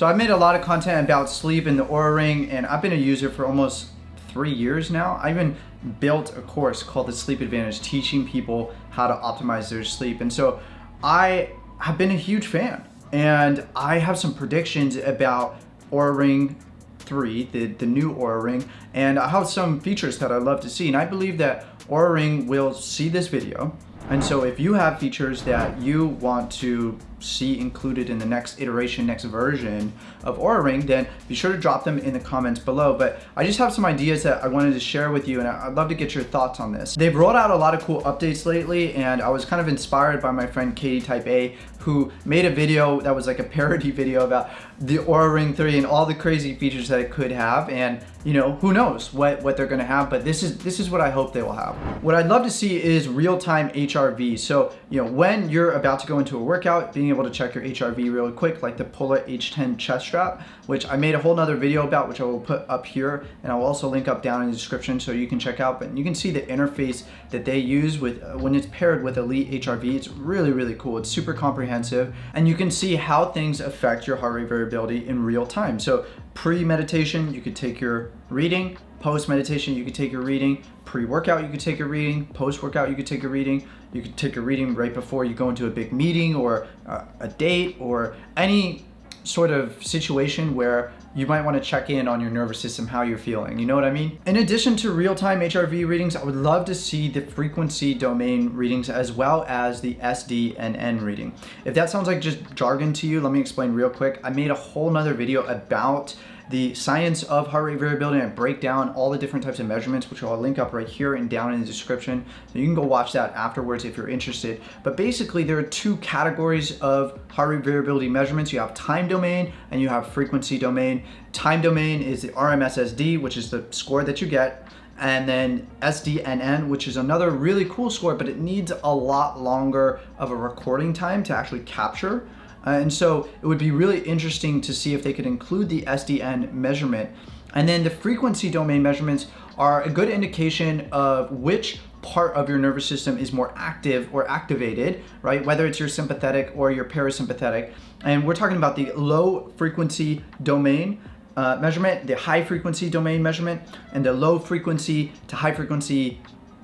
So I've made a lot of content about sleep and the Oura Ring, and I've been a user for almost 3 years now. I even built a course called the Sleep Advantage, teaching people how to optimize their sleep. And so I have been a huge fan, and I have some predictions about Oura Ring 3, the new Oura Ring, and I have some features that I'd love to see. And I believe that Oura Ring will see this video. And so if you have features that you want to see included in the next iteration, next version of Oura Ring, then be sure to drop them in the comments below. But I just have some ideas that I wanted to share with you, and I'd love to get your thoughts on this. They've rolled out a lot of cool updates lately, and I was kind of inspired by my friend Katie Type A, who made a video that was like a parody video about the Oura Ring 3 and all the crazy features that it could have. And you know, who knows what they're gonna have, but this is what I hope they will have. What I'd love to see is real-time HRV. So, you know, when you're about to go into a workout, being able to check your HRV really quick, like the Polar H10 chest strap, which I made a whole nother video about, which I will put up here, and I'll also link up down in the description so you can check out. But you can see the interface that they use with when it's paired with Elite HRV. It's really, really cool. It's super comprehensive, and you can see how things affect your heart rate variability in real time. So pre-meditation, you could take your reading. Post-meditation, you could take your reading. Pre-workout, you could take your reading. Post-workout, you could take your reading. You could take your reading right before you go into a big meeting or a date or any sort of situation where you might want to check in on your nervous system, how you're feeling. You know what I mean? In addition to real-time HRV readings, I would love to see the frequency domain readings as well as the SD and N reading. If that sounds like just jargon to you, let me explain real quick. I made a whole nother video about the science of heart rate variability, and I break down all the different types of measurements, which I'll link up right here and down in the description. So you can go watch that afterwards if you're interested. But basically there are two categories of heart rate variability measurements. You have time domain and you have frequency domain. Time domain is the RMSSD, which is the score that you get. And then SDNN, which is another really cool score, but it needs a lot longer of a recording time to actually capture. And so it would be really interesting to see if they could include the SDN measurement. And then the frequency domain measurements are a good indication of which part of your nervous system is more active or activated, right? Whether it's your sympathetic or your parasympathetic. And we're talking about the low frequency domain measurement, the high frequency domain measurement, and the low frequency to high frequency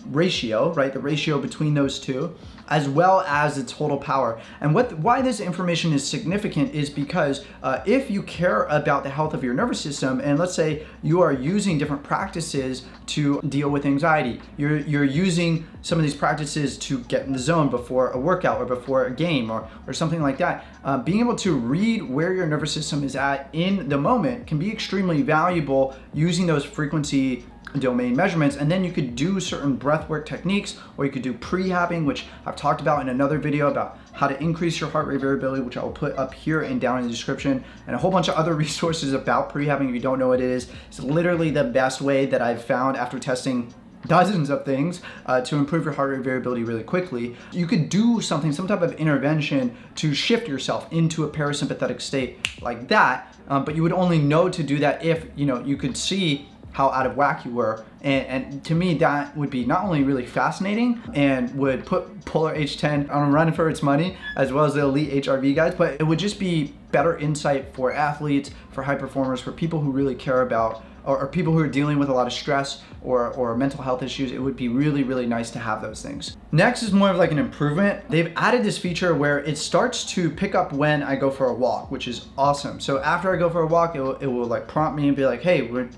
ratio, right? The ratio between those two, as well as the total power. And why this information is significant is because if you care about the health of your nervous system, and let's say you are using different practices to deal with anxiety, you're using some of these practices to get in the zone before a workout or before a game or something like that, being able to read where your nervous system is at in the moment can be extremely valuable using those frequency domain measurements. And then you could do certain breathwork techniques, or you could do prehabbing, which I've talked about in another video about how to increase your heart rate variability, which I will put up here and down in the description, and a whole bunch of other resources about prehabbing. If you don't know what it is, it's literally the best way that I've found after testing dozens of things to improve your heart rate variability really quickly. You could do something, some type of intervention to shift yourself into a parasympathetic state like that, but you would only know to do that if you could see how out of whack you were. And to me, that would be not only really fascinating and would put Polar H10 on a run for its money, as well as the Elite HRV guys, but it would just be better insight for athletes, for high performers, for people who really care about, or people who are dealing with a lot of stress or mental health issues. It would be really, really nice to have those things. Next is more of like an improvement. They've added this feature where it starts to pick up when I go for a walk, which is awesome. So after I go for a walk, it will like prompt me and be like, hey,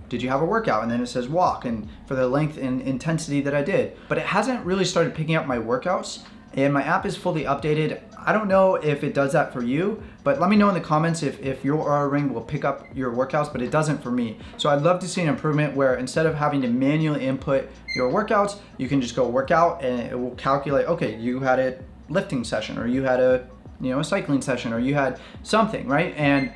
did you have a workout? And then it says walk, and for the length and intensity that I did. But it hasn't really started picking up my workouts, and my app is fully updated. I don't know if it does that for you, but let me know in the comments if your Oura Ring will pick up your workouts, but it doesn't for me. So I'd love to see an improvement where instead of having to manually input your workouts, you can just go work out and it will calculate, okay, you had a lifting session, or you had a cycling session, or you had something, right? And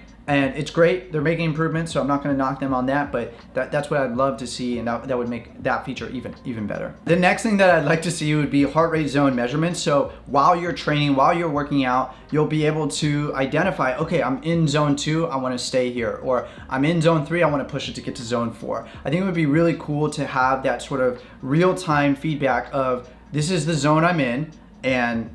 it's great. They're making improvements, so I'm not going to knock them on that, but that's what I'd love to see, and that would make that feature even better. The next thing that I'd like to see would be heart rate zone measurements. So while you're training, while you're working out, you'll be able to identify, okay, I'm in zone 2, I want to stay here, or I'm in zone 3, I want to push it to get to zone 4. I think it would be really cool to have that sort of real-time feedback of, this is the zone I'm in, and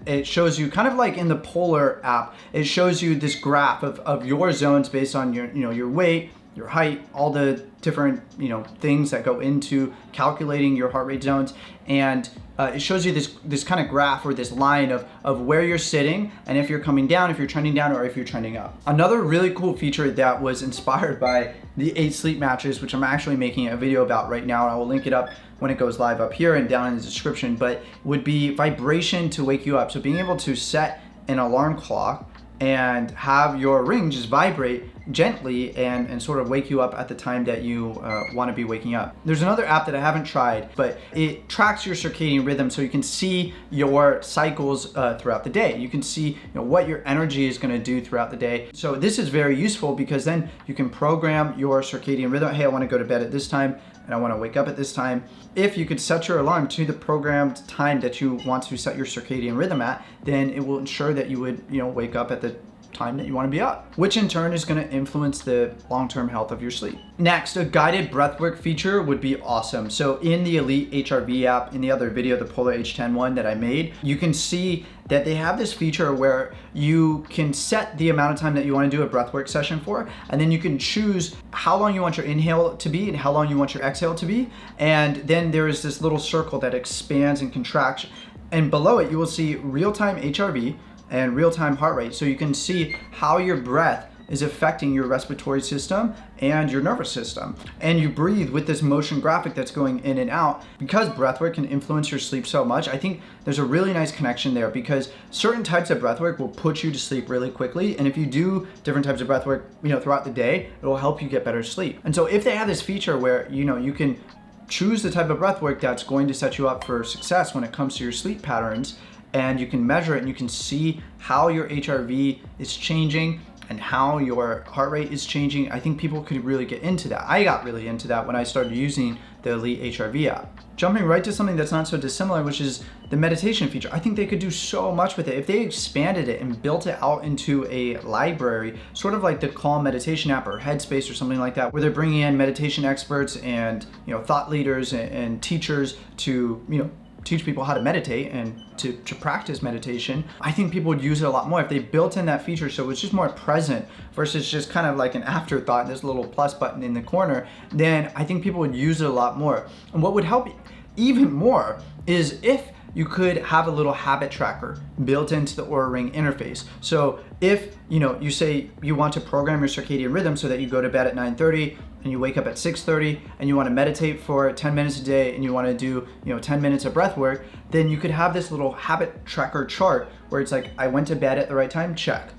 it shows you kind of like in the Polar app, it shows you this graph of your zones based on your, you know, your weight, your height, all the different, you know, things that go into calculating your heart rate zones. And it shows you this kind of graph or this line of where you're sitting and if you're coming down, if you're trending down, or if you're trending up. Another really cool feature that was inspired by the 8 Sleep matches, which I'm actually making a video about right now, and I will link it up when it goes live up here and down in the description, but would be vibration to wake you up. So being able to set an alarm clock and have your ring just vibrate gently and sort of wake you up at the time that you want to be waking up. There's another app that I haven't tried, but it tracks your circadian rhythm, so you can see your cycles throughout the day. You can see, you know, what your energy is going to do throughout the day. So this is very useful because then you can program your circadian rhythm. Hey, I want to go to bed at this time and I want to wake up at this time. If you could set your alarm to the programmed time that you want to set your circadian rhythm at, then it will ensure that you would, you know, wake up at the time that you want to be up, which in turn is going to influence the long-term health of your sleep. Next, a guided breathwork feature would be awesome. So in the Elite HRV app, in the other video, the Polar H10 one that I made, you can see that they have this feature where you can set the amount of time that you want to do a breathwork session for, and then you can choose how long you want your inhale to be and how long you want your exhale to be. And then there is this little circle that expands and contracts, and below it you will see real-time HRV and real-time heart rate. So you can see how your breath is affecting your respiratory system and your nervous system. And you breathe with this motion graphic that's going in and out. Because breathwork can influence your sleep so much, I think there's a really nice connection there, because certain types of breathwork will put you to sleep really quickly. And if you do different types of breathwork, you know, throughout the day, it will help you get better sleep. And so if they have this feature where, you know, you can choose the type of breathwork that's going to set you up for success when it comes to your sleep patterns, and you can measure it and you can see how your HRV is changing and how your heart rate is changing, I think people could really get into that. I got really into that when I started using the Elite HRV app. Jumping right to something that's not so dissimilar, which is the meditation feature. I think they could do so much with it. If they expanded it and built it out into a library, sort of like the Calm meditation app or Headspace or something like that, where they're bringing in meditation experts and, you know, thought leaders and teachers to, you know, teach people how to meditate and to practice meditation, I think people would use it a lot more if they built in that feature so it's just more present versus just kind of like an afterthought, this little plus button in the corner. Then I think people would use it a lot more. And what would help even more is if you could have a little habit tracker built into the Oura Ring interface. So if, you know, you say you want to program your circadian rhythm so that you go to bed at 9:30 and you wake up at 6:30 and you want to meditate for 10 minutes a day and you want to do, you know, 10 minutes of breath work, then you could have this little habit tracker chart where it's like, I went to bed at the right time, check.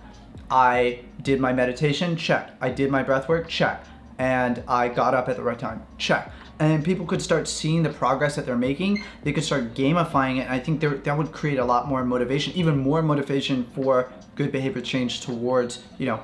I did my meditation, check. I did my breath work, check. And I got up at the right time, check. And people could start seeing the progress that they're making. They could start gamifying it. And I think that would create a lot more motivation, even more motivation for good behavior change towards, you know,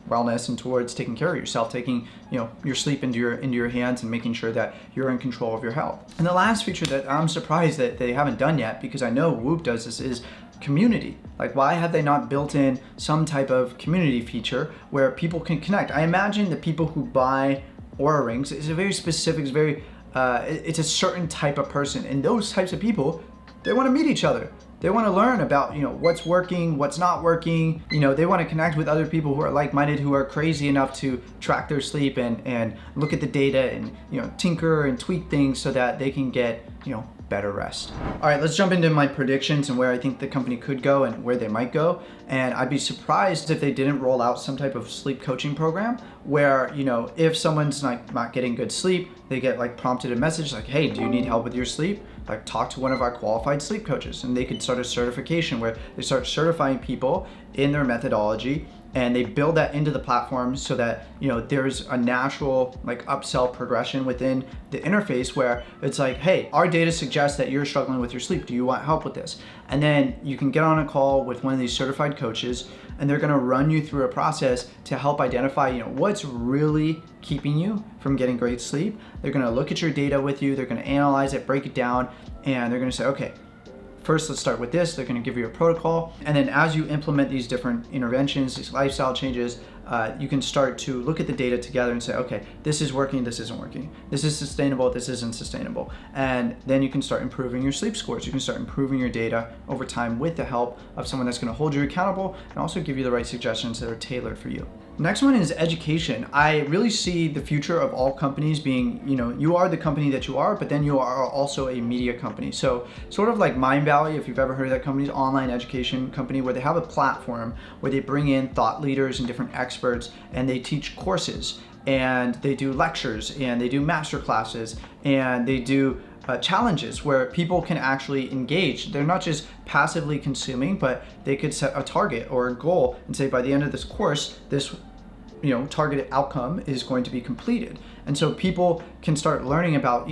wellness and towards taking care of yourself, taking, you know, your sleep into your hands and making sure that you're in control of your health. And the last feature that I'm surprised that they haven't done yet, because I know Whoop does this, is community. Like, why have they not built in some type of community feature where people can connect? I imagine the people who buy Oura Rings is a very specific, it's very, it's a certain type of person, and those types of people, they want to meet each other. They want to learn about, you know, what's working, what's not working. You know, they want to connect with other people who are like-minded, who are crazy enough to track their sleep and look at the data and, you know, tinker and tweak things so that they can get, you know, better rest. All right, let's jump into my predictions and where I think the company could go and where they might go. And I'd be surprised if they didn't roll out some type of sleep coaching program where, you know, if someone's not getting good sleep, they get like prompted a message like, hey, do you need help with your sleep? Like, talk to one of our qualified sleep coaches. And they could start a certification where they start certifying people in their methodology, and they build that into the platform so that, you know, there's a natural like upsell progression within the interface where it's like, hey, our data suggests that you're struggling with your sleep. Do you want help with this? And then you can get on a call with one of these certified coaches, and they're gonna run you through a process to help identify, you know, what's really keeping you from getting great sleep. They're gonna look at your data with you, they're gonna analyze it, break it down, and they're gonna say, okay, first, let's start with this. They're going to give you a protocol. And then as you implement these different interventions, these lifestyle changes, you can start to look at the data together and say, okay, this is working, this isn't working. This is sustainable, this isn't sustainable. And then you can start improving your sleep scores. You can start improving your data over time with the help of someone that's going to hold you accountable and also give you the right suggestions that are tailored for you. Next one is education. I really see the future of all companies being, you are the company that you are, but then you are also a media company. So sort of like Mindvalley, if you've ever heard of that company, online education company where they have a platform where they bring in thought leaders and different experts and they teach courses and they do lectures and they do master classes and they do challenges where people can actually engage. They're not just passively consuming, but they could set a target or a goal and say by the end of this course, this targeted outcome is going to be completed. And so people can start learning about,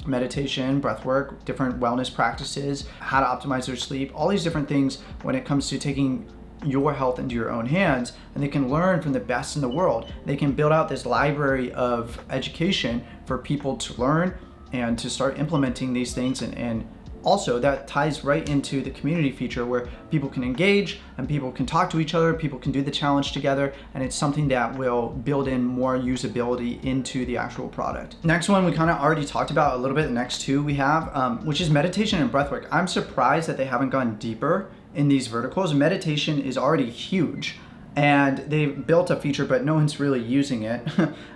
meditation, breath work, different wellness practices, how to optimize their sleep, all these different things when it comes to taking your health into your own hands, and they can learn from the best in the world. They can build out this library of education for people to learn and to start implementing these things, and also that ties right into the community feature where people can engage and people can talk to each other, people can do the challenge together, and it's something that will build in more usability into the actual product. Next one we kind of already talked about a little bit. The next two we have, which is meditation and breathwork. I'm surprised that they haven't gone deeper in these verticals. Meditation is already huge, and they've built a feature, but no one's really using it.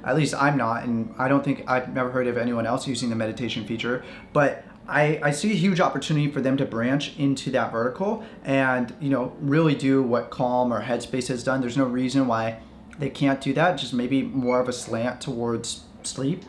At least I'm not, and I don't think I've never heard of anyone else using the meditation feature. But I see a huge opportunity for them to branch into that vertical and really do what Calm or Headspace has done. There's no reason why they can't do that, just maybe more of a slant towards sleep.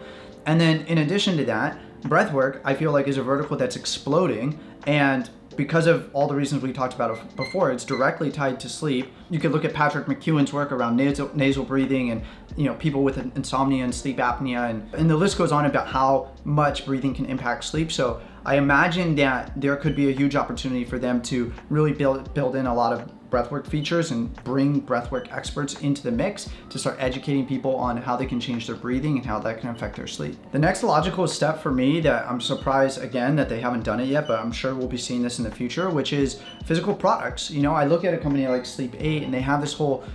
And then in addition to that, breathwork I feel like is a vertical that's exploding, and because of all the reasons we talked about before, it's directly tied to sleep. You could look at Patrick McKeown's work around nasal breathing and people with insomnia and sleep apnea, and the list goes on about how much breathing can impact sleep. So I imagine that there could be a huge opportunity for them to really build in a lot of breathwork features and bring breathwork experts into the mix to start educating people on how they can change their breathing and how that can affect their sleep. The next logical step for me that I'm surprised again that they haven't done it yet, but I'm sure we'll be seeing this in the future, which is physical products. I look at a company like Sleep 8 and they have this whole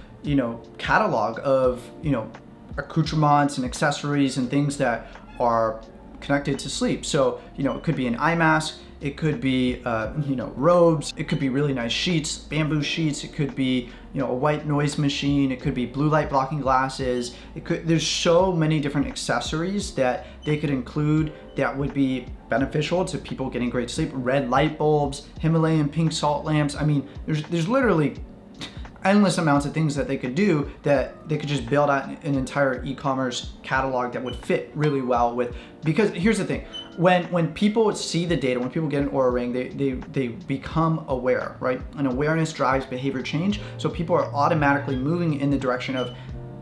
catalog of accoutrements and accessories and things that are connected to sleep. So it could be an eye mask, it could be robes, it could be really nice sheets, bamboo sheets, it could be a white noise machine, it could be blue light blocking glasses. There's so many different accessories that they could include that would be beneficial to people getting great sleep. Red light bulbs, Himalayan pink salt lamps. I mean, there's literally endless amounts of things that they could do, that they could just build out an entire e-commerce catalog that would fit really well with. Because here's the thing, when people see the data, when people get an Oura Ring, they become aware, right? And awareness drives behavior change. So people are automatically moving in the direction of,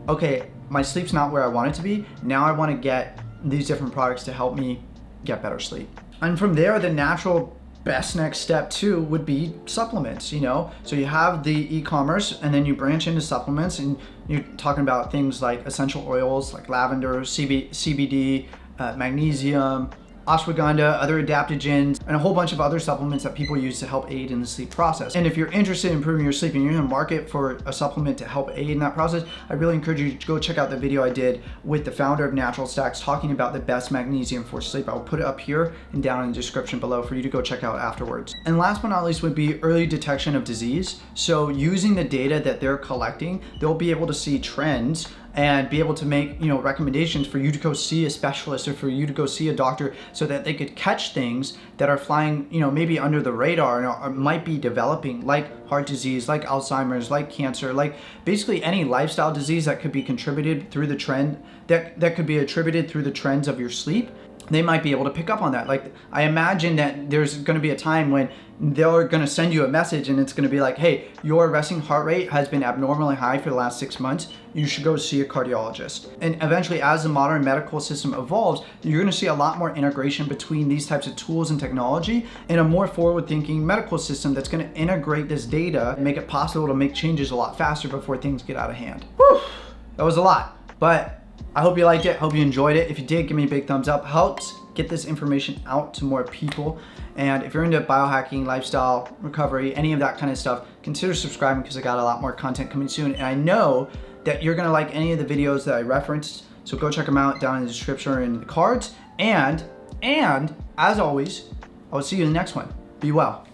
okay, my sleep's not where I want it to be. Now I want to get these different products to help me get better sleep. And from there, the natural best next step too would be supplements. So you have the e-commerce and then you branch into supplements, and you're talking about things like essential oils like lavender, CBD, magnesium, ashwagandha, other adaptogens, and a whole bunch of other supplements that people use to help aid in the sleep process. And if you're interested in improving your sleep and you're in the market for a supplement to help aid in that process, I really encourage you to go check out the video I did with the founder of Natural Stacks talking about the best magnesium for sleep. I'll put it up here and down in the description below for you to go check out afterwards. And last but not least would be early detection of disease. So using the data that they're collecting, they'll be able to see trends and be able to make recommendations for you to go see a specialist or for you to go see a doctor, so that they could catch things that are flying maybe under the radar or might be developing, like heart disease, like Alzheimer's, like cancer, like basically any lifestyle disease that could be contributed through the trend that could be attributed through the trends of your sleep. They might be able to pick up on that. Like, I imagine that there's going to be a time when they're going to send you a message and it's going to be like, hey, your resting heart rate has been abnormally high for the last 6 months. You should go see a cardiologist. And eventually, as the modern medical system evolves, you're going to see a lot more integration between these types of tools and technology and a more forward-thinking medical system that's going to integrate this data and make it possible to make changes a lot faster before things get out of hand. Whew, that was a lot, but I hope you liked it. Hope you enjoyed it. If you did, give me a big thumbs up. Helps get this information out to more people. And if you're into biohacking, lifestyle, recovery, any of that kind of stuff, consider subscribing because I got a lot more content coming soon. And I know that you're gonna like any of the videos that I referenced. So go check them out down in the description or in the cards. And as always, I will see you in the next one. Be well.